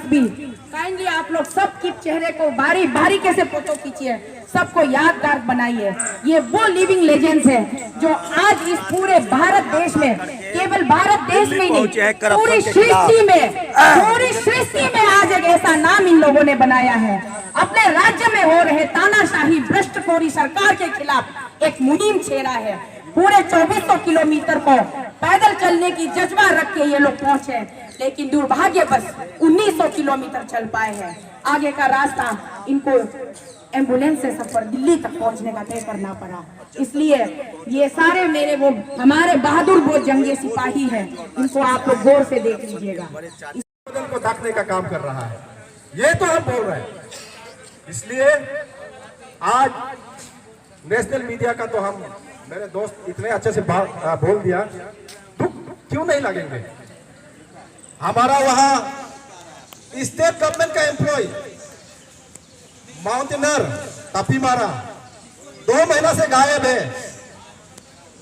भी काइंडली आप लोग सबके चेहरे को बारी बारी कैसे फोटो खींचिए, सबको यादगार बनाइए। ये वो लिविंग लेजेंड्स है जो आज इस पूरे भारत देश में, केवल भारत देश में नहीं, पूरी सृष्टि में आज एक ऐसा नाम इन लोगों ने बनाया है। अपने राज्य में हो रहे तानाशाही भ्रष्टखोरी सरकार के खिलाफ एक मुहिम छेड़ा है। पूरे 2400 किलोमीटर को पैदल चलने की जज्बा रख के ये लोग पहुंचे, लेकिन दुर्भाग्यवश 1900 किलोमीटर चल पाए हैं। आगे का रास्ता इनको एम्बुलेंस से सफर दिल्ली तक पहुंचने का तय करना पड़ा। इसलिए ये सारे मेरे वो हमारे बहादुर वो जंगी सिपाही हैं, इनको आप लोग गौर से देख लीजिएगा। को ढकने का काम कर रहा है, ये तो हम बोल रहे हैं। इसलिए आज नेशनल मीडिया का तो हम, मेरे दोस्त इतने अच्छे से बोल दिया, दुख क्यों नहीं लगेंगे। हमारा वहां स्टेट गवर्नमेंट का एम्प्लॉय माउंटेनर तापीमारा 2 महीना से गायब है।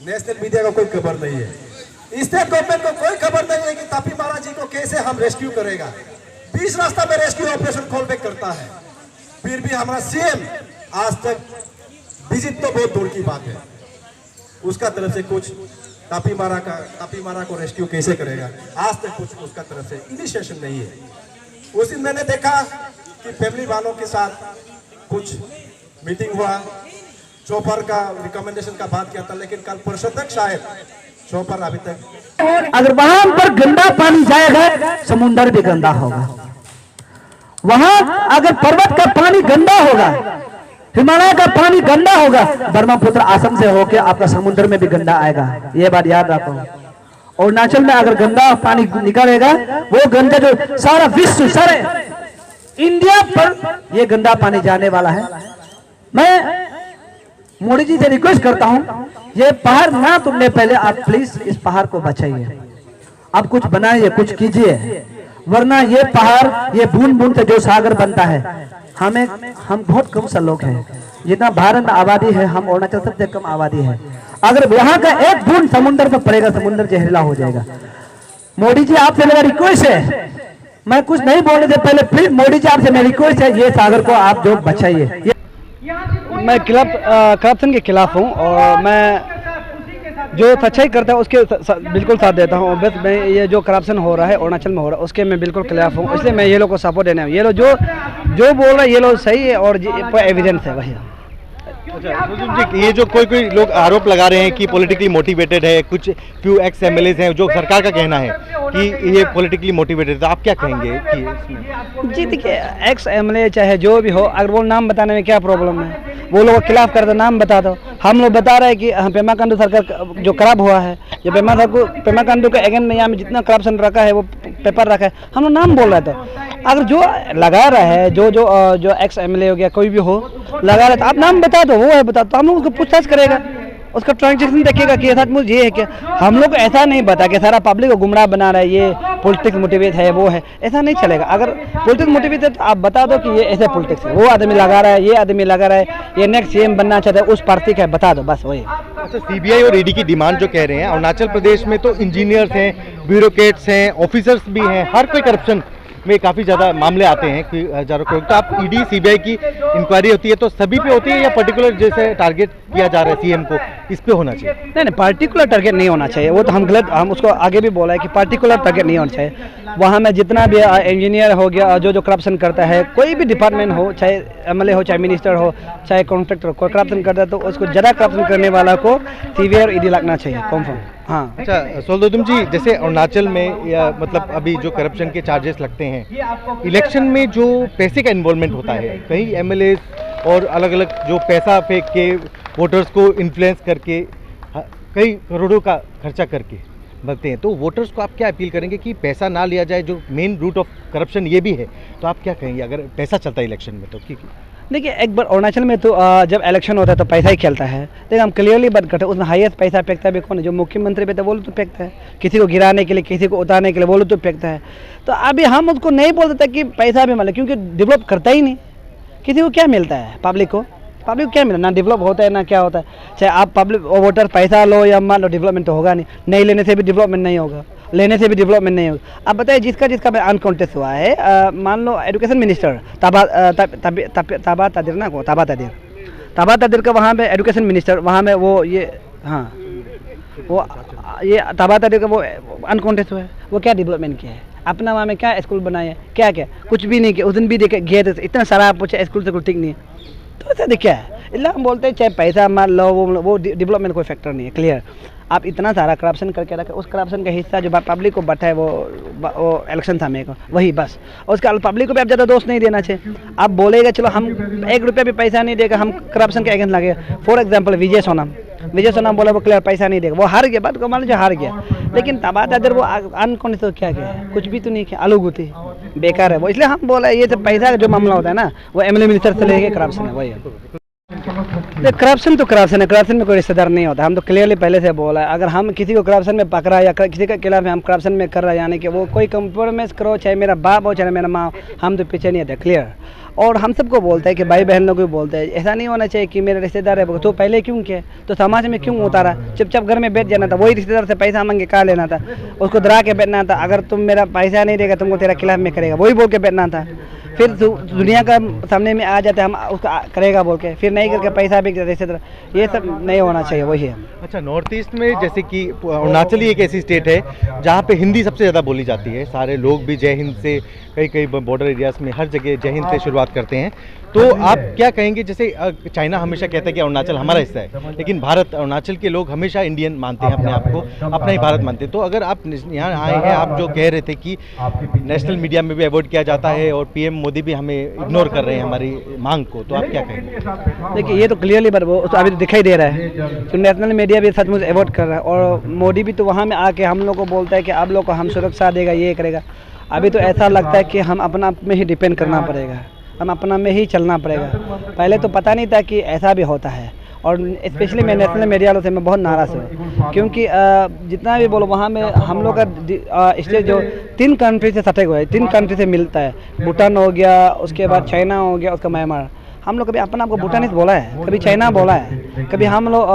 नेशनल मीडिया को कोई खबर नहीं है, स्टेट गवर्नमेंट को कोई खबर नहीं है कि तापीमारा जी को कैसे हम रेस्क्यू करेगा। 20 रास्ता में रेस्क्यू ऑपरेशन खोलबैक करता है, फिर भी हमारा सीएम आज तक विजिट तो बहुत दूर की बात है, उसका तरफ से कुछ तापीमारा को रेस्क्यू कैसे करेगा, आज तक कुछ उसका तरफ से इनिशिएशन नहीं है। उस दिन मैंने देखा कि फैमिली वालों के साथ कुछ मीटिंग हुआ, चौपर का रिकमेंडेशन का बात किया था, लेकिन कल परसों तक शायद चौपर अभी तक, अगर वहां पर गंदा पानी जाएगा समुद्र भी गंदा होगा। वहां अगर पर्वत का पानी गंदा होगा, हिमालय का पानी गंदा होगा, ब्रह्मपुत्र आसम से होकर आपका समुद्र में भी गंदा आएगा। ये बात याद रखो। अरुणाचल में अगर गंदा पानी निकलेगा, वो गंदा जो सारा विश्व, सारे इंडिया पर ये गंदा पानी जाने वाला है। मैं मोदी जी से रिक्वेस्ट करता हूं, ये पहाड़ ना तुमने पहले आप प्लीज इस पहाड़ को बचाइए, आप कुछ बनाइए, कुछ कीजिए, वरना ये पहाड़, ये बूंद बूंद से जो सागर बनता है, हम बहुत कम सा लोग हैं। जितना भारत में आबादी है, हम अरुणाचल सबसे कम आबादी है। अगर यहाँ का एक बूंद समुद्र पर पड़ेगा, समुद्र जहरीला हो जाएगा। मोदी जी आपसे मेरा रिक्वेस्ट है, मैं कुछ नहीं बोलने से पहले प्लीज मोदी जी आपसे मेरी रिक्वेस्ट है, ये सागर को आप जो बचाइए। मैं करप्शन के खिलाफ हूँ और मैं जो सच्चाई करता है उसके बिल्कुल साथ देता हूँ। बस मैं ये जो करप्शन हो रहा है अरुणाचल में हो रहा है उसके मैं बिल्कुल खिलाफ हूँ, इसलिए मैं ये लोग को सपोर्ट देने हूँ। ये लोग जो बोल रहा है ये लोग सही है और एविडेंस है भैया। अच्छा, ये जो कोई लोग आरोप लगा रहे हैं कि पॉलिटिकली मोटिवेटेड है, कुछ फ्यू एक्स एमएलएज हैं, जो सरकार का कहना है कि ये पॉलिटिकली मोटिवेटेड है, तो आप क्या कहेंगे कि इसमें? जी देखिए, एक्स एमएलए चाहे जो भी हो, अगर वो नाम बताने में क्या प्रॉब्लम है, वो लोग खिलाफ कर दो, नाम बता दो। हम लोग बता रहे हैं कि पेमा खांडू सरकार जो खराब हुआ है, ये पेमा खांडू के अगेंस्ट में यहाँ में जितना करप्शन रखा है, वो पेपर रखा है, हम लोग नाम बोल रहे थे। अगर जो लगा रहा है, जो एक्स एमएलए हो गया, कोई भी हो लगा रहा है, तो आप नाम बता दो, वो है बता, तो हम लोग उसको पूछताछ करेगा, उसका ट्रांजेक्शन देखेगा कि साथ मुझे ये है क्या। हम लोग ऐसा नहीं बता कि सारा पब्लिक को गुमराह बना रहा है, ये पॉलिटिक्स मोटिवेट है, वो है, ऐसा नहीं चलेगा। अगर पॉलिटिक्स मोटिवेट है तो आप बता दो कि ये ऐसे पॉलिटिक्स है, वो आदमी लगा रहा है, ये आदमी लगा रहा है, ये नेक्स्ट सीएम बनना चाहता है, उस पार्टी का है, बता दो, बस वही। अच्छा, सीबीआई और ईडी की डिमांड जो कह रहे हैं, अरुणाचल प्रदेश में तो इंजीनियर्स हैं, ब्यूरोक्रेट्स हैं, ऑफिसर्स भी हैं, हर कोई करप्शन में काफ़ी ज़्यादा मामले आते हैं कि हजारों करोड़। तो आप ईडी सीबीआई की इंक्वायरी होती है तो सभी पे होती है या पर्टिकुलर जैसे टारगेट किया जा रहा है सीएम को, इस पे होना चाहिए? नहीं, पार्टिकुलर टारगेट नहीं होना चाहिए, वो तो हम उसको आगे भी बोला है कि पार्टिकुलर टारगेट नहीं होना चाहिए। वहाँ में जितना भी इंजीनियर हो गया, जो करप्शन करता है, कोई भी डिपार्टमेंट हो, चाहे एमएलए हो, चाहे मिनिस्टर हो, चाहे कॉन्ट्रैक्टर हो, कोई करप्शन करता है तो उसको ज़्यादा करप्शन करने वाला को सीबीआई और ईडी लगना चाहिए कन्फर्म। हाँ। अच्छा सोल्दोदुम जी, जैसे अरुणाचल में या मतलब अभी जो करप्शन के चार्जेस लगते हैं, इलेक्शन में जो पैसे का इन्वॉल्वमेंट होता है, कई एमएलए और अलग अलग जो पैसा फेंक के वोटर्स को इन्फ्लुएंस करके कई करोड़ों का खर्चा करके भरते हैं, तो वोटर्स को आप क्या अपील करेंगे कि पैसा ना लिया जाए, जो मेन रूट ऑफ करप्शन ये भी है, तो आप क्या कहेंगे अगर पैसा चलता है इलेक्शन में? तो देखिए, एक बार अरुणाचल में तो जब इलेक्शन होता है तो पैसा ही खेलता है, लेकिन हम क्लियरली बात करते हैं, उसमें हाईएस्ट पैसा फेंकता भी कौन है? जो मुख्यमंत्री पे तो वो लोग तो फेंकता है, किसी को गिराने के लिए, किसी को उतारने के लिए वो लोग तो फेंकता है। तो अभी हम उसको नहीं बोल देते कि पैसा भी मतलब, क्योंकि डेवलप करता ही नहीं। किसी को क्या मिलता है? पब्लिक को क्या मिला? ना डेवलप होता है ना क्या होता है। चाहे आप पब्लिक वोटर पैसा लो या मान लो, डेवलपमेंट तो होगा नहीं लेने से भी डेवलपमेंट नहीं होगा। लेने से भी डेवलपमेंट नहीं होगा। आप बताइए जिसका जिसका अनकॉन्टेस्ट हुआ है, मान लो एजुकेशन मिनिस्टर ताबा तादिर ना को ताबा तादिर का वहाँ पे एजुकेशन मिनिस्टर, वहाँ में वो ये हाँ वो ये ताबा तादिर का वो अनकॉन्टेस्ट हुआ है, वो क्या डेवलपमेंट किया है? अपना वहाँ में क्या स्कूल बनाया है? क्या क्या कुछ भी नहीं किया। उस दिन भी देखे गए थे, इतना सारा पूछा स्कूल से कुछ ठीक नहीं है, तो ऐसा देखा है। इसलिए हम बोलते हैं चाहे पैसा मान लो वो डेवलपमेंट कोई फैक्टर नहीं है। क्लियर, आप इतना सारा करप्शन करके रखे, उस करप्शन का हिस्सा जो पब्लिक को बटा है वो इलेक्शन समय को वही बस। और उसका पब्लिक को भी आप ज़्यादा दोष नहीं देना चाहिए। आप बोलेगा चलो हम 1 रुपया भी पैसा नहीं देगा, हम करप्शन के अगेंस्ट लगे। फॉर एग्जाम्पल विजय सोनम बोला वो क्लियर पैसा नहीं देगा, वो हार गया, बात को मान लीजिए हार गया। लेकिन तबाह तादिर वो अनकॉन्टेस्ट तो क्या किया है? कुछ भी तो नहीं किया, आलू गुती बेकार है वो। इसलिए हम बोला ये तो पैसा का जो मामला होता है ना, वो एमएलए मिनिस्टर से लेके करप्शन है वही है। करप्शन तो करप्शन है, करप्शन में कोई रिश्तेदार नहीं होता। हम तो क्लियरली पहले से बोला है, अगर हम किसी को करप्शन में पकड़ा या किसी के खिलाफ हम करप्शन में कर रहे हैं, यानी कि वो कोई कंप्रोमाइज़ करो, चाहे मेरा बाप हो चाहे मेरा माँ, हम तो पीछे नहीं आते। क्लियर, और हम सबको बोलते हैं कि भाई बहन लोग भी बोलते हैं ऐसा नहीं होना चाहिए कि मेरे रिश्तेदार है तो पहले क्यों किया, तो समाज में क्यों उतारा? चुपचाप घर में बैठ जाना था, वही रिश्तेदार से पैसा मांगे कहा लेना था, उसको डरा के बैठना था। अगर तुम मेरा पैसा नहीं देगा तुमको तेरा खिलाफ में करेगा, वही बोल के बैठना था। फिर दुनिया का सामने में आ जाते हम उसका करेगा बोल के, फिर नहीं करके पैसा भी इसी तरह, ये सब नहीं होना चाहिए। वही है। अच्छा, नॉर्थ ईस्ट में जैसे कि अरुणाचल ही एक ऐसी स्टेट है जहाँ पे हिंदी सबसे ज़्यादा बोली जाती है। सारे लोग भी जय हिंद से, कई बॉर्डर एरियाज में हर जगह जय हिंद से शुरुआत करते हैं। तो आप क्या कहेंगे? जैसे चाइना हमेशा कहता है कि अरुणाचल हमारा हिस्सा है, लेकिन भारत, अरुणाचल के लोग हमेशा इंडियन मानते हैं अपने आप को, अपना ही भारत मानते हैं। तो अगर आप यहाँ आए हैं, आप जो कह रहे थे कि नेशनल मीडिया में भी अवॉइड किया जाता है और पीएम मोदी भी हमें इग्नोर कर रहे हैं हमारी मांग को, तो आप क्या कहेंगे? देखिए ये तो क्लियरली वो तो अभी तो दिखाई दे रहा है कि नेशनल मीडिया भी सचमुच अवॉइड कर रहा है, और मोदी भी तो वहाँ में आके हम लोग को बोलता है कि आप लोग को हम सुरक्षा देगा, ये करेगा। अभी तो ऐसा लगता है कि हम अपना में ही डिपेंड करना पड़ेगा, हम अपना में ही चलना पड़ेगा। पहले तो पता नहीं था कि ऐसा भी होता है, और स्पेशली मैं नेशनल मीडिया वालों से मैं बहुत नाराज़ हूँ, क्योंकि जितना भी बोलो वहाँ में हम लोग का स्टेट जो 3 कंट्री से सटे हुए है, 3 कंट्री से मिलता है। भूटान हो गया, उसके बाद चाइना हो गया, उसका म्यांमार। हम लोग कभी अपना आपको भूटानिस बोला है, कभी चाइना बोला है, कभी हम लोग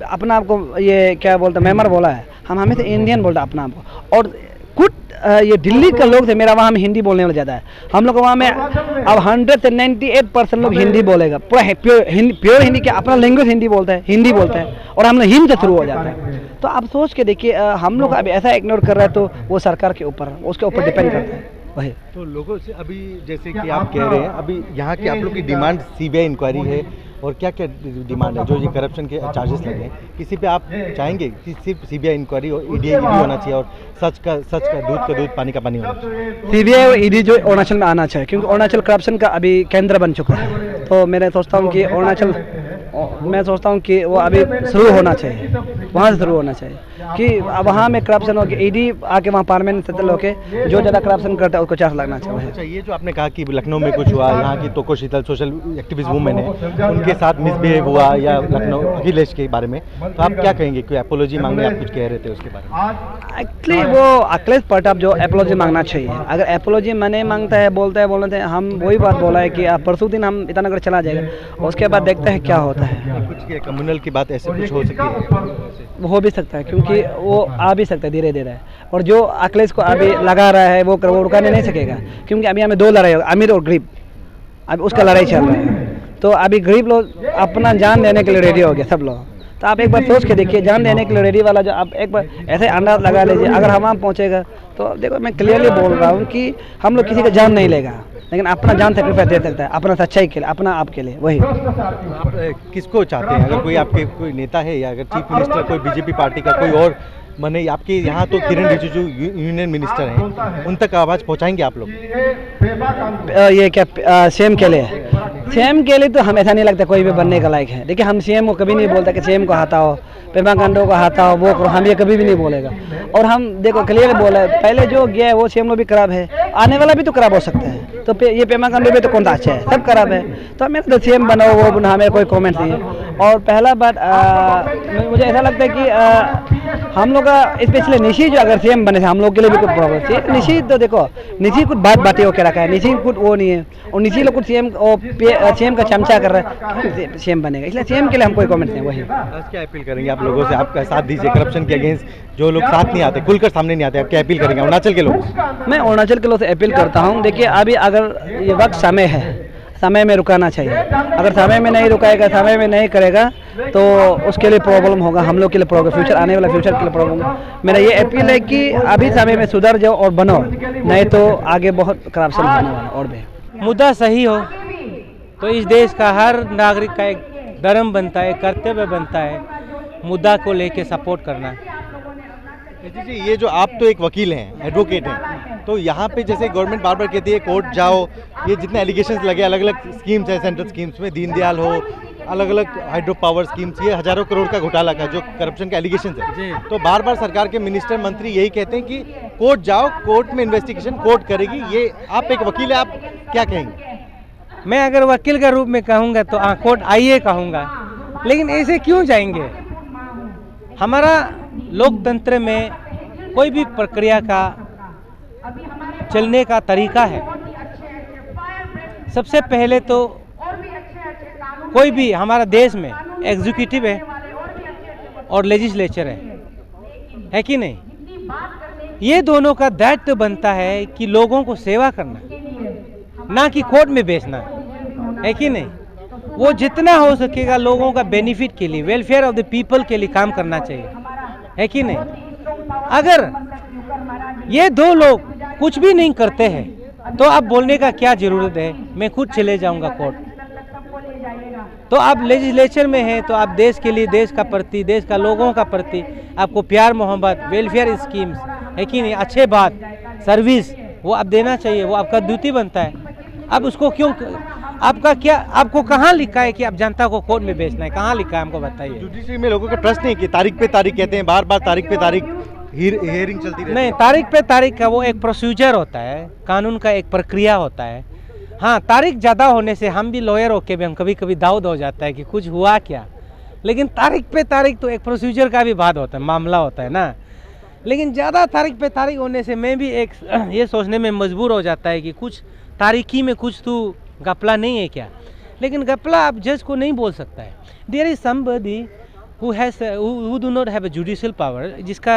अपना आपको ये क्या बोलते हैं म्यांमार बोला है। हम हमेशा इंडियन बोलते हैं अपना आपको। और कुछ ये दिल्ली के लोग थे, मेरा वहाँ में हिंदी बोलने वाला ज़्यादा है। हम लोग वहाँ में अब 100 से 98% लोग हिंदी बोलेगा, पूरा प्योर हिंदी के अपना लैंग्वेज हिंदी बोलता है, और हम लोग हिंद से शुरू हो जाता है। तो आप सोच के देखिए, हम लोग अभी ऐसा इग्नोर कर रहे हैं, तो वो सरकार के ऊपर, उसके ऊपर डिपेंड करता है वही। तो लोगों से अभी जैसे कि आप कह रहे हैं, अभी यहाँ की आप लोग की डिमांड सीबीआई इंक्वायरी है, और क्या क्या डिमांड है? जो ये करप्शन के चार्जेस लगे, किसी पे आप चाहेंगे कि सिर्फ सीबीआई इंक्वायरी और ईडी होना चाहिए, और सच का दूध का दूध, पानी का पानी होना चाहिए? सीबीआई और ईडी जो अरुणाचल में आना चाहिए, क्योंकि अरुणाचल करप्शन का अभी केंद्र बन चुका है। तो मैं सोचता हूँ कि अरुणाचल, मैं सोचता हूँ कि वो अभी शुरू होना चाहिए, वहाँ से शुरू होना चाहिए कि वहाँ में करप्शन हो के ईडी आके वहाँ पार्लियामेंट सेटल होके जो ज़्यादा करप्शन करता है उसको चार्ज लगना चाहिए। अच्छा, ये जो आपने कहा कि लखनऊ में कुछ हुआ, यहाँ की तोको शीतल सोशल एक्टिविस्ट वूमेन है, उनके साथ मिसबिहेव हुआ, या लखनऊ अखिलेश के बारे में, तो आप क्या कहेंगे? कोई एपोलॉजी मांगने आप कुछ कह रहे थे उसके बारे में? एक्चुअली वो अखिलेश प्रताप जो एपोलॉजी मांगना चाहिए, अगर एपोलॉजी नहीं मांगता है, बोलते हैं हम वही बात बोला है कि परसों दिन हम ईटानगर चला जाएगा, उसके बाद देखते हैं क्या होता है। कुछ कम्युनल की बात ऐसे कुछ हो सकती है? हो भी सकता है, क्योंकि वो आ भी सकता है धीरे धीरे, और जो अखिलेश को अभी लगा रहा है वो रुकाने नहीं सकेगा, क्योंकि अभी हमें 2 लड़ाई, अमीर और गरीब, अभी उसका लड़ाई चल रहा है। तो अभी गरीब लोग अपना जान देने के लिए रेडी हो गए सब लोग। तो आप एक बार सोच के देखिए, जान देने के लिए रेडी वाला जो, आप एक बार ऐसे अंदाज लगा लीजिए, अगर हम वहाँ पहुँचेगा तो देखो मैं क्लियरली बोल रहा हूँ कि हम लोग किसी का जान नहीं लेगा, लेकिन अपना जान सेक्रीफाइस दे सकता है अपना सच्चाई के लिए, अपना आप के लिए। वही आप किसको चाहते हैं? अगर कोई आपके कोई नेता है, या अगर चीफ मिनिस्टर कोई बीजेपी पार्टी का कोई और, माने आपके यहाँ तो किरण रिजिजू यूनियन मिनिस्टर हैं, उन तक आवाज़ पहुँचाएंगे आप लोग? ये क्या सीएम के लिए? सीएम के लिए तो हम ऐसा नहीं लगता कोई भी बनने का लायक है। देखिए हम सीएम को कभी नहीं बोलता कि सीएम को हटाओ, पेमा खांडू को हटाओ, वो करो, हम ये कभी भी नहीं बोलेगा। और हम देखो क्लियर बोला है, पहले जो गया है वो सीएम लोग भी खराब है, आने वाला भी तो खराब हो सकता है। तो ये पेमा खांडू भी तो कौन सा अच्छा है, सब खराब है। तो हमें तो सीएम बनाओ वो बना, हमें कोई कमेंट नहीं है। और पहला बात मुझे ऐसा लगता है कि हम लोग का स्पेशली निशी जो अगर सीएम बने हम लोग के लिए भी कुछ प्रॉब्लम चाहिए। निशी तो देखो, निशी कुछ बातें होकर रखा है, निशी कुछ वो नहीं है, और निशी लोग कुछ सीएम का चमचा कर रहा है, सीएम बनेगा, इसलिए सीएम के लिए हम कोई कमेंट नहीं। वही आज क्या अपील करेंगे आप लोगों से? आपका साथ दीजिए करप्शन के अगेंस्ट जो लोग साथ नहीं आते, खुलकर सामने नहीं आते, आप क्या अपील करेंगे अरुणाचल के लोग? मैं अरुणाचल के लोग से अपील करता हूँ, देखिए अभी अगर ये वक्त समय है, समय में रुकाना चाहिए। अगर समय में नहीं रुकाएगा, समय में नहीं करेगा तो उसके लिए प्रॉब्लम होगा, हम लोग के लिए प्रॉब्लम, फ्यूचर आने वाला फ्यूचर के लिए प्रॉब्लम होगा। मेरा ये अपील है कि अभी समय में सुधर जाओ और बनो, नहीं तो आगे बहुत करप्शन होने वाला और भी। मुद्दा सही हो तो इस देश का हर नागरिक का एक धर्म बनता है, कर्तव्य बनता है मुद्दा को लेके सपोर्ट करना। जी, ये जो आप तो एक वकील हैं, एडवोकेट हैं, तो यहाँ पे जैसे गवर्नमेंट बार बार कहती है कोर्ट जाओ, ये जितने एलिगेशंस लगे, अलग अलग स्कीम्स है, सेंट्रल स्कीम्स में दीनदयाल हो, अलग अलग हाइड्रो पावर स्कीम्स, ये हजारों करोड़ का घोटाला का जो करप्शन के एलिगेशंस है, तो बार बार सरकार के मिनिस्टर मंत्री यही कहते हैं कि कोर्ट जाओ, कोर्ट में इन्वेस्टिगेशन कोर्ट करेगी। ये आप एक वकील है, आप क्या कहेंगे? मैं अगर वकील के रूप में कहूँगा तो कोर्ट आइए कहूँगा, लेकिन ऐसे क्यों जाएंगे? हमारा लोकतंत्र में कोई भी प्रक्रिया का चलने का तरीका है। सबसे पहले तो कोई भी हमारा देश में एग्जीक्यूटिव है और लेजिस्लेचर है कि नहीं? ये दोनों का दायित्व बनता है कि लोगों को सेवा करना, ना कि कोर्ट में बेचना, है कि नहीं? वो जितना हो सकेगा लोगों का बेनिफिट के लिए, वेलफेयर ऑफ द पीपल के लिए काम करना चाहिए, है कि नहीं? अगर ये दो लोग कुछ भी नहीं करते हैं तो आप बोलने का क्या जरूरत है मैं खुद चले जाऊंगा कोर्ट? तो आप लेजिस्लेचर में हैं तो आप देश के लिए, देश का प्रति, देश का लोगों का प्रति आपको प्यार मोहब्बत, वेलफेयर स्कीम्स, है कि नहीं, अच्छे बात, सर्विस वो आप देना चाहिए, वो आपका ड्यूटी बनता है। अब उसको क्यों, आपका क्या, आपको कहाँ लिखा है कि आप जनता को कोर्ट में बेचना है? कहाँ लिखा है, हमको बताइए। जुडिशरी में लोगों का ट्रस्ट नहीं कि तारीख पे तारीख कहते हैं, बार बार तारीख पे तारीख हियरिंग चलती रहती है। नहीं, तारीख पे तारीख का वो एक प्रोसीजर होता है, कानून का एक प्रक्रिया होता है। हाँ, तारीख ज़्यादा होने से हम भी लॉयर होके भी हम कभी कभी दाऊद हो जाता है कि कुछ हुआ क्या, लेकिन तारीख पे तारीख तो एक प्रोसीजर का भी बात होता है, मामला होता है ना। लेकिन ज़्यादा तारीख पे तारीख होने से मैं भी एक ये सोचने में मजबूर हो जाता है कि कुछ तारीखी में कुछ तो घपला नहीं है क्या? लेकिन घपला आप जज को नहीं बोल सकता है। There is somebody who do not have a judicial power, जिसका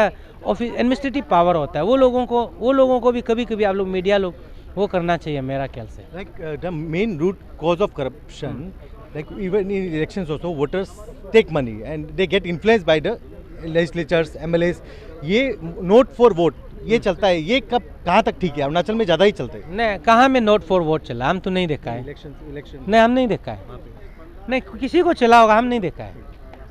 एडमिनिस्ट्रेटिव पावर होता है, वो लोगों को भी कभी कभी आप लोग मीडिया लोग वो करना चाहिए मेरा ख्याल से। Like the main root cause of corruption, like even in elections also, voters take money and they get influenced by the legislatures, MLAs. ये नोट फॉर वोट ये चलता है, ये कब कहाँ तक ठीक है? अरुणाचल में ज़्यादा ही चलता है। नहीं, कहाँ में नोट फॉर वोट चला? हम तो नहीं देखा है। इलेक्शन नहीं, हम नहीं देखा है। नहीं, किसी को चला होगा, हम नहीं देखा है।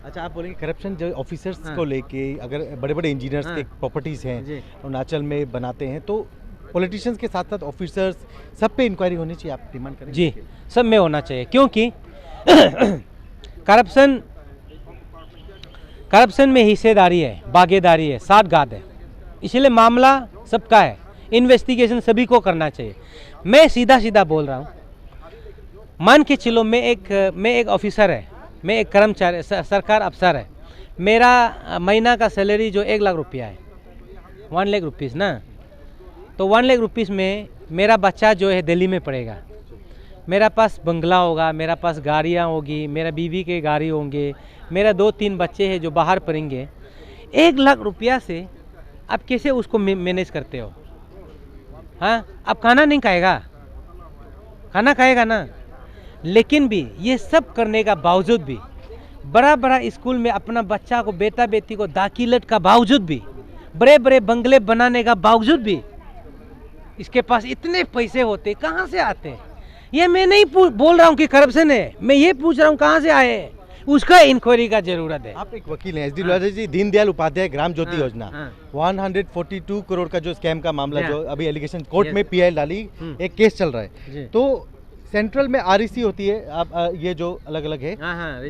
अच्छा, आप बोलेंगे करप्शन जो ऑफिसर्स को लेके, अगर बड़े बड़े इंजीनियर्स के प्रॉपर्टीज़ हैं अरुणाचल में बनाते हैं, तो पॉलिटिशियंस के साथ साथ ऑफिसर्स सब पे इंक्वायरी होनी चाहिए, आप डिमांड करेंगे? जी, सब में होना चाहिए, क्योंकि करप्शन में हिस्सेदारी है, भागीदारी है, साठगांठ है, इसलिए मामला सबका है, इन्वेस्टिगेशन सभी को करना चाहिए। मैं सीधा सीधा बोल रहा हूँ, मान के चलो मैं एक ऑफिसर है, मैं एक कर्मचारी, सरकार अफसर है, मेरा महीना का सैलरी जो 1 लाख रुपया है, 1 लाख रुपीज़ ना, तो 1 लाख रुपीज़ में मेरा बच्चा जो है दिल्ली में पढ़ेगा, मेरा पास बंगला होगा, मेरा पास गाड़ियाँ होगी, मेरा बीवी के गाड़ी होंगे, मेरा 2-3 बच्चे हैं जो बाहर पढ़ेंगे। 1 लाख रुपया से आप कैसे उसको मैनेज करते हो? हाँ, आप खाना नहीं खाएगा, खाना खाएगा ना। लेकिन भी ये सब करने का बावजूद भी, बड़ा बड़ा स्कूल में अपना बच्चा को, बेटा बेटी को दाखिलत का बावजूद भी, बड़े बड़े बंगले बनाने का बावजूद भी, इसके पास इतने पैसे होते कहाँ से आते हैं? ये मैं नहीं बोल रहा हूँ कि करप्शन है, मैं ये पूछ रहा हूँ कहाँ से आए हैं, उसका इंक्वायरी का जरूरत है। आप एक वकील हैं, SD जी, दीनदयाल उपाध्याय ग्राम ज्योति योजना, 142 करोड़ का जो स्कैम का मामला जो अभी एलिगेशन कोर्ट में PI डाली, एक केस चल रहा है, तो सेंट्रल में REC होती है, आप ये जो अलग अलग है,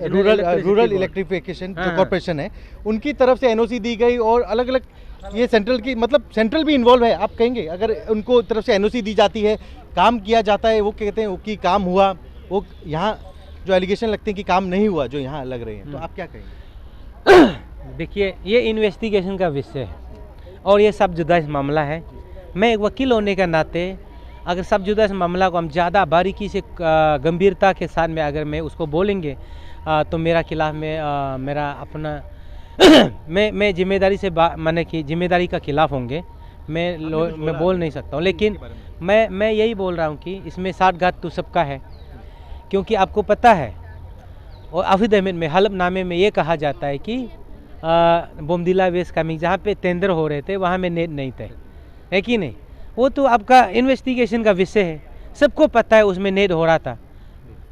रूरल इलेक्ट्रिफिकेशन जो कॉर्पोरेशन है, उनकी तरफ से NOC दी गई, और अलग अलग ये सेंट्रल की, मतलब सेंट्रल भी इन्वॉल्व है। आप कहेंगे अगर उनको तरफ से NOC दी जाती है, काम किया जाता है, वो कहते हैं कि काम हुआ, वो यहाँ जो एलिगेशन लगते हैं कि काम नहीं हुआ जो यहाँ लग रहे हैं, तो आप क्या कहेंगे? देखिए, ये इन्वेस्टिगेशन का विषय है और ये सब जुदा मामला है। मैं एक वकील होने के नाते अगर सब जुदा मामला को हम ज़्यादा बारीकी से गंभीरता के साथ में अगर मैं उसको बोलेंगे तो मेरा खिलाफ में मेरा अपना मैं जिम्मेदारी से माने कि जिम्मेदारी का खिलाफ होंगे, मैं बोल नहीं सकता हूँ। लेकिन मैं यही बोल रहा हूँ कि इसमें साठगांठ तो सबका है, क्योंकि आपको पता है और अफिडेविट में हलफनामे में ये कहा जाता है कि बोमदिला वेस्ट कामिंग जहाँ पे टेंडर हो रहे थे वहाँ में नेट नहीं थे, है कि नहीं? वो तो आपका इन्वेस्टिगेशन का विषय है, सबको पता है उसमें नेट हो रहा था।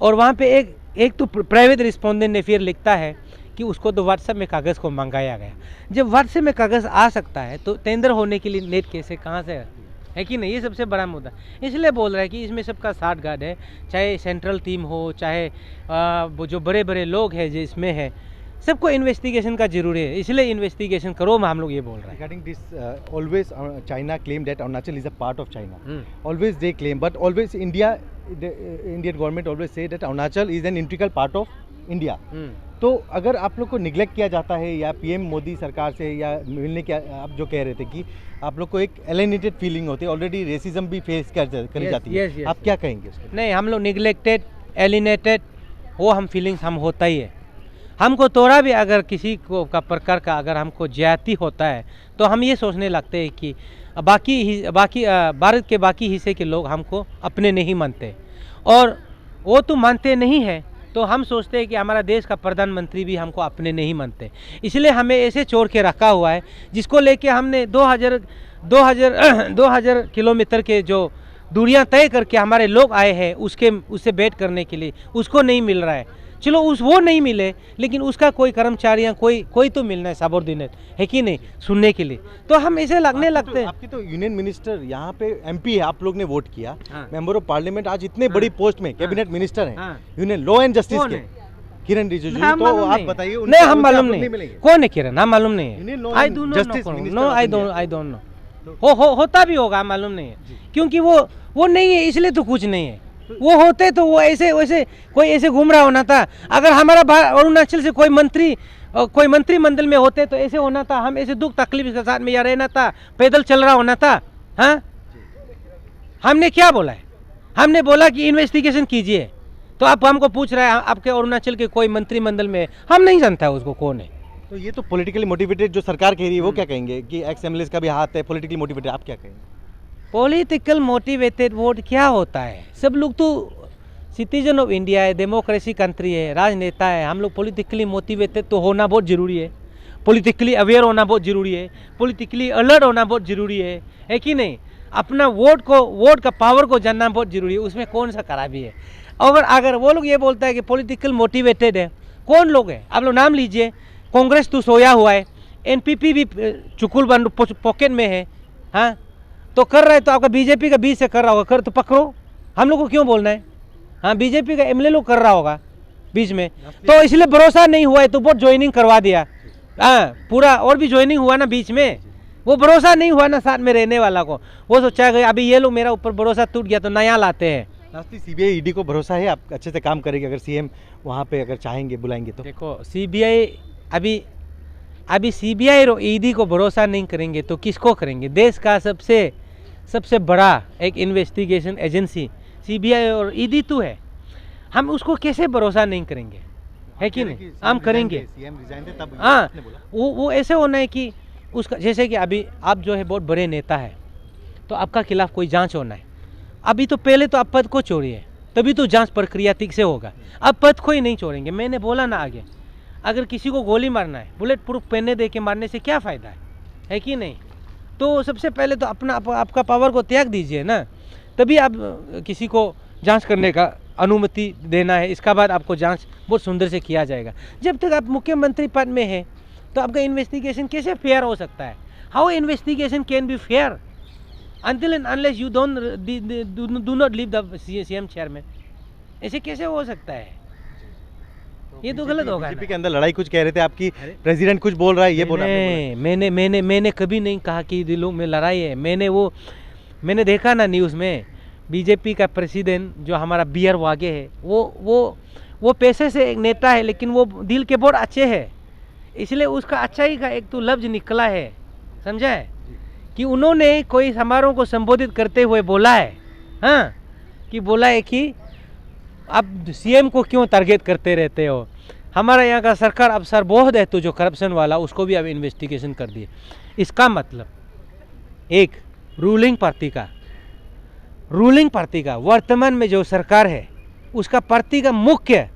और वहाँ पे एक तो प्राइवेट रिस्पोंडेंट ने फिर लिखता है कि उसको तो व्हाट्सएप में कागज़ को मंगाया गया। जब व्हाट्सएप में कागज़ आ सकता है तो टेंडर होने के लिए नेट कैसे कहाँ से है कि नहीं? ये सबसे बड़ा मुद्दा। इसलिए बोल रहा है कि इसमें सबका साठगांठ है, चाहे सेंट्रल टीम हो, चाहे वो जो बड़े बड़े लोग हैं जो इसमें है, सबको इन्वेस्टिगेशन का जरूरी है, इसलिए इन्वेस्टिगेशन करो। हम लोग ये बोल रहे हैं। Regarding this, always China claim that Arunachal is a part of China. Always they claim, but always Indian government always say that Arunachal is an integral part of India. तो अगर आप लोग को निगलेक्ट किया जाता है या पीएम मोदी सरकार से या मिलने के, आप जो कह रहे थे कि आप लोग को एक एलिनेटेड फीलिंग होती है, ऑलरेडी रेसिज्म भी फेस करी जाती है, आप क्या कहेंगे उसको? नहीं, हम लोग निगलेक्टेड, एलिनेटेड, वो हम फीलिंग्स हम होता ही है। हमको थोड़ा भी अगर किसी को का प्रकार का अगर हमको ज्यादती होता है तो हम ये सोचने लगते हैं कि भारत के बाकी हिस्से के लोग हमको अपने नहीं मानते, और वो तो मानते नहीं है तो हम सोचते हैं कि हमारा देश का प्रधानमंत्री भी हमको अपने नहीं मानते। इसलिए हमें ऐसे छोड़ के रखा हुआ है जिसको लेके हमने 2000 किलोमीटर के जो दूरियां तय करके हमारे लोग आए हैं उससे भेंट करने के लिए, उसको नहीं मिल रहा है। चलो वो नहीं मिले, लेकिन उसका कोई कर्मचारियां कोई तो मिलना है, सबऑर्डिनेट है कि नहीं, सुनने के लिए। तो हम ऐसे लगने लगते हैं। आपकी तो यूनियन मिनिस्टर यहाँ पे एमपी है, आप लोग ने वोट किया, मेंबर ऑफ पार्लियामेंट आज इतने बड़ी पोस्ट में कैबिनेट मिनिस्टर हैं, यूनियन लॉ एंड जस्टिस के किरण रिजिजू, तो आप बताइए। नहीं, हम मालूम नहीं कौन है किरण, हम मालूम नहीं है। आई डोंट नो, होता भी होगा, मालूम नहीं है, क्योंकि वो नहीं है इसलिए तो कुछ नहीं है। वो होते तो वो ऐसे कोई ऐसे घूम रहा होना था। अगर हमारा अरुणाचल से कोई मंत्रिमंडल में होते तो ऐसे होना था, हम ऐसे दुख तकलीफ के साथ में यहाँ रहना था, पैदल चल रहा होना था। हाँ, हमने क्या बोला है? हमने बोला कि इन्वेस्टिगेशन कीजिए, तो आप हमको पूछ रहे हैं आपके अरुणाचल के कोई मंत्रिमंडल में, हम नहीं जानता है उसको कौन है। तो ये तो पॉलिटिकली मोटिवेटेड जो सरकार कह रही है, वो क्या कहेंगे कि एक्स एमएलए का भी हाथ है पॉलिटिकली मोटिवेटेड, आप क्या कहेंगे? पॉलिटिकल मोटिवेटेड वोट क्या होता है? सब लोग तो सिटीजन ऑफ इंडिया है, डेमोक्रेसी कंट्री है, राजनेता है। हम लोग पॉलिटिकली मोटिवेटेड तो होना बहुत ज़रूरी है, पॉलिटिकली अवेयर होना बहुत ज़रूरी है, पॉलिटिकली अलर्ट होना बहुत ज़रूरी है कि नहीं? अपना वोट का पावर को जानना बहुत ज़रूरी है, उसमें कौन सा खराबी है? और अगर वो लोग ये बोलता है कि पॉलिटिकल मोटिवेटेड है, कौन लोग है? आप लोग नाम लीजिए। कांग्रेस तो सोया हुआ है, एनपीपी भी चुकुल बंद पॉकेट में है। हाँ, तो कर रहा है तो आपका बीजेपी का बीच से कर रहा होगा, कर तो पकड़ो, हम लोग को क्यों बोलना है? हाँ, बीजेपी का एमएलए लोग कर रहा होगा बीच में, तो इसलिए भरोसा नहीं हुआ है तो बहुत ज्वाइनिंग करवा दिया। हाँ, पूरा और भी ज्वाइनिंग हुआ ना बीच में, वो भरोसा नहीं हुआ ना साथ में रहने वाला को, वो सोचा गया अभी ये लोग मेरा ऊपर भरोसा टूट गया तो नया लाते हैं। लास्टली सीबीआई ईडी को भरोसा है आप अच्छे से काम करेगी अगर सीएम वहाँ पे अगर चाहेंगे बुलाएंगे तो? देखो, सीबीआई अभी सीबीआई और ईडी को भरोसा नहीं करेंगे तो किसको करेंगे? देश का सबसे बड़ा एक इन्वेस्टिगेशन एजेंसी सीबीआई और ईडी तो है, हम उसको कैसे भरोसा नहीं करेंगे? है कि नहीं? हम करेंगे। हाँ, वो ऐसे होना है कि उसका, जैसे कि अभी आप जो है बहुत बड़े नेता है तो आपका खिलाफ कोई जांच होना है। अभी तो पहले तो आप पद को छोड़िए, तभी तो जांच प्रक्रिया ठीक से होगा। अब पद को ही नहीं छोड़ेंगे। मैंने बोला ना आगे, अगर किसी को गोली मारना है, बुलेट प्रूफ पहने दे के मारने से क्या फ़ायदा है कि नहीं? तो सबसे पहले तो आपका पावर को त्याग दीजिए ना, तभी आप किसी को जांच करने का अनुमति देना है। इसका बाद आपको जांच बहुत सुंदर से किया जाएगा। जब तक आप मुख्यमंत्री पद में हैं तो आपका इन्वेस्टिगेशन कैसे फेयर हो सकता है? How investigation can be fair until and unless you do not leave the CM chairman? ऐसे कैसे हो सकता है? ये तो गलत होगा। बीजेपी के अंदर लड़ाई कुछ कह रहे थे आपकी, प्रेसिडेंट कुछ बोल रहा है, ये बोल रहा है। मैंने कभी नहीं कहा कि दिलों में लड़ाई है। मैंने देखा ना न्यूज़ में, बीजेपी का प्रेसिडेंट जो हमारा बीआर वागे है, वो वो पैसे से एक नेता है लेकिन वो दिल के बहुत अच्छे है, इसलिए उसका अच्छाई का एक तो लफ्ज निकला है, समझा है कि उन्होंने कोई समारोह को संबोधित करते हुए बोला है, हाँ, कि बोला है कि आप सीएम को क्यों टारगेट करते रहते हो, हमारा यहाँ का सरकार अफसर बहुत है तो जो करप्शन वाला उसको भी अब इन्वेस्टिगेशन कर दिए। इसका मतलब एक रूलिंग पार्टी का वर्तमान में जो सरकार है उसका पार्टी का मुखिया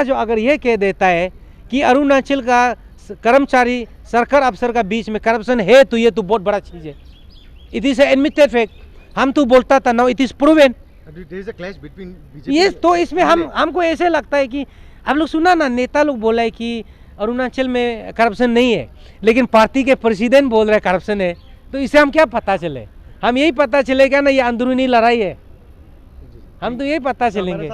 जो अगर ये कह देता है कि अरुणाचल का कर्मचारी सरकार अफसर का बीच में करप्शन है तो ये तो बहुत बड़ा चीज़ है, इट इज़ एडमिटेड फैक्ट। हम तो बोलता था नाउ इट इज़ प्रूवन। ये तो इसमें हमको ऐसे लगता है कि आप लोग सुना ना, नेता लोग बोला है कि अरुणाचल में करप्शन नहीं है लेकिन पार्टी के प्रेसिडेंट बोल रहे हैं करप्शन है, तो इससे हम क्या पता चले, हम यही पता चलेगा ना ये अंदरूनी लड़ाई है, हम तो यही पता चलेंगे।